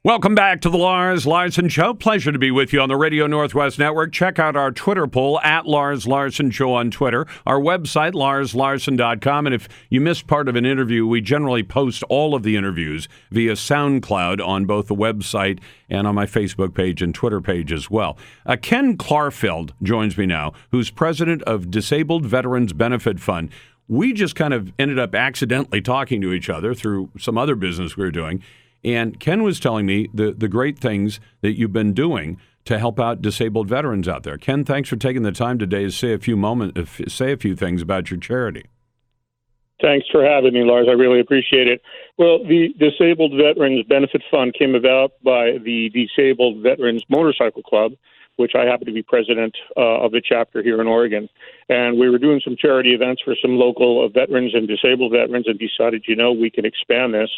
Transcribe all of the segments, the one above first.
Welcome back to the Lars Larson Show. Pleasure to be with you on the Radio Northwest Network. Check out our Twitter poll, at Lars Larson Show on Twitter. Our website, larslarson.com. And if you missed part of an interview, we generally post all of the interviews via SoundCloud on both the website and on my Facebook page and Twitter page as well. Ken Klarfeld joins me now, who's president of Disabled Veterans Benefit Fund. We just kind of ended up accidentally talking to each other through some other business we were doing. And Ken was telling me the great things that you've been doing to help out disabled veterans out there. Ken, thanks for taking the time today to say a few things about your charity. Thanks for having me, Lars. I really appreciate it. Well, the Disabled Veterans Benefit Fund came about by the Disabled Veterans Motorcycle Club, which I happen to be president of the chapter here in Oregon. And we were doing some charity events for some local veterans and disabled veterans and decided, we can expand this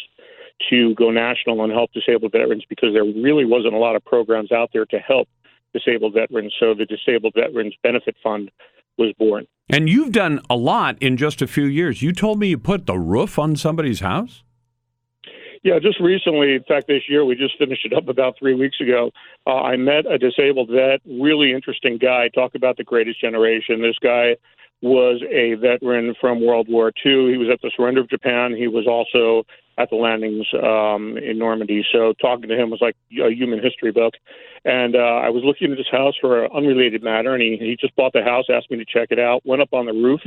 to go national and help disabled veterans because there really wasn't a lot of programs out there to help disabled veterans. So the Disabled Veterans Benefit Fund was born. And you've done a lot in just a few years. You told me you put the roof on somebody's house? Yeah, just recently, in fact, this year, we just finished it up about 3 weeks ago. I met a disabled vet, really interesting guy, talk about the greatest generation. This guy was a veteran from World War II. He was at the surrender of Japan. He was also at the landings in Normandy. So talking to him was like a human history book. And I was looking at his house for an unrelated matter, and he just bought the house, asked me to check it out, went up on the roof,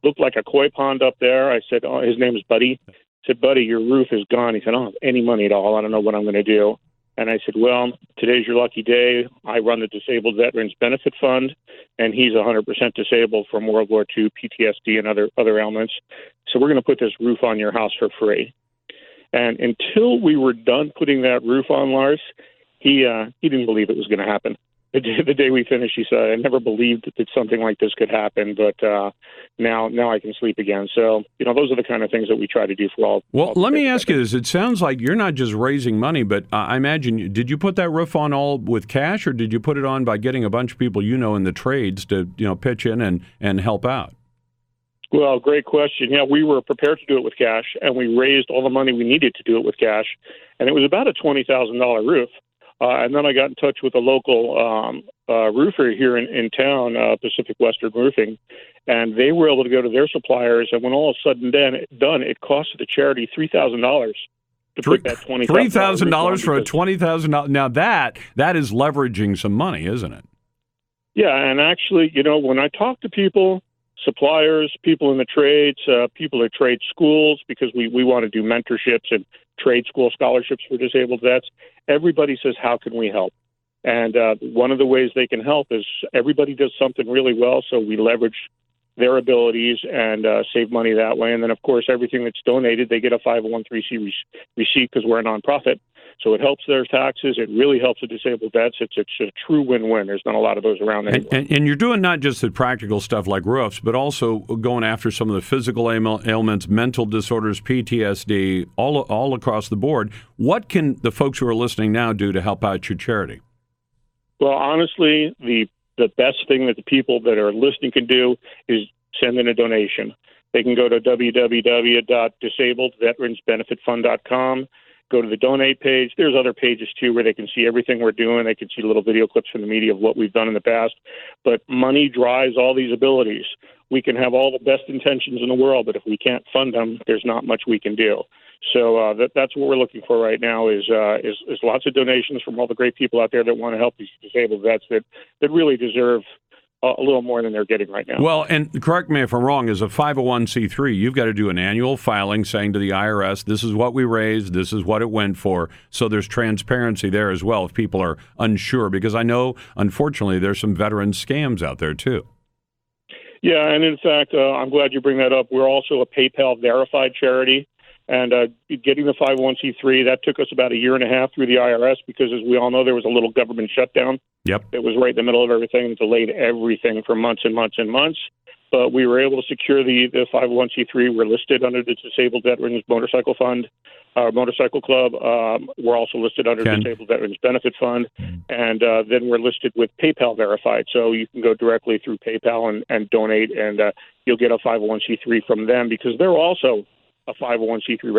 looked like a koi pond up there. I said, his name is Buddy. I said, Buddy, your roof is gone. He said, I don't have any money at all. I don't know what I'm going to do. And I said, well, today's your lucky day. I run the Disabled Veterans Benefit Fund, and he's 100% disabled from World War II, PTSD, and other ailments. So we're going to put this roof on your house for free. And until we were done putting that roof on, Lars, he didn't believe it was going to happen. The day we finished, he said, I never believed that something like this could happen, but now I can sleep again. So, those are the kind of things that we try to do for all. Well, let me ask you this. It sounds like you're not just raising money, but I imagine, did you put that roof on all with cash, or did you put it on by getting a bunch of people in the trades to pitch in and help out? Well, great question. Yeah, we were prepared to do it with cash, and we raised all the money we needed to do it with cash, and it was about a $20,000 roof. And then I got in touch with a local roofer here in town, Pacific Western Roofing, and they were able to go to their suppliers. And when all is said and done, it costed the charity $3,000 to put that $3,000 for a $20,000. Now that is leveraging some money, isn't it? Yeah, and actually, when I talk to people, suppliers, people in the trades, people at trade schools, because we want to do mentorships and trade school scholarships for disabled vets. Everybody says, how can we help? And one of the ways they can help is everybody does something really well, so we leverage their abilities and save money that way. And then, of course, everything that's donated, they get a 501c receipt because we're a nonprofit. So it helps their taxes. It really helps the disabled vets. It's a true win-win. There's not a lot of those around anymore. And you're doing not just the practical stuff like roofs, but also going after some of the physical ailments, mental disorders, PTSD, all across the board. What can the folks who are listening now do to help out your charity? Well, honestly, the best thing that the people that are listening can do is send in a donation. They can go to www.disabledveteransbenefitfund.com. Go to the donate page. There's other pages, too, where they can see everything we're doing. They can see little video clips from the media of what we've done in the past. But money drives all these abilities. We can have all the best intentions in the world, but if we can't fund them, there's not much we can do. So that's what we're looking for right now is lots of donations from all the great people out there that want to help these disabled vets that really deserve a little more than they're getting right now. Well, and correct me if I'm wrong, as a 501c3, you've got to do an annual filing saying to the IRS, this is what we raised, this is what it went for. So there's transparency there as well if people are unsure, because I know, unfortunately, there's some veteran scams out there too. Yeah, and in fact, I'm glad you bring that up. We're also a PayPal verified charity. And getting the 501c3, that took us about a year and a half through the IRS because, as we all know, there was a little government shutdown. Yep. It was right in the middle of everything and delayed everything for months and months and months. But we were able to secure the 501c3. We're listed under the Disabled Veterans Motorcycle Fund, Motorcycle Club. We're also listed under the Disabled Veterans Benefit Fund. And then we're listed with PayPal verified. So you can go directly through PayPal and donate, and you'll get a 501c3 from them because they're also a 501c3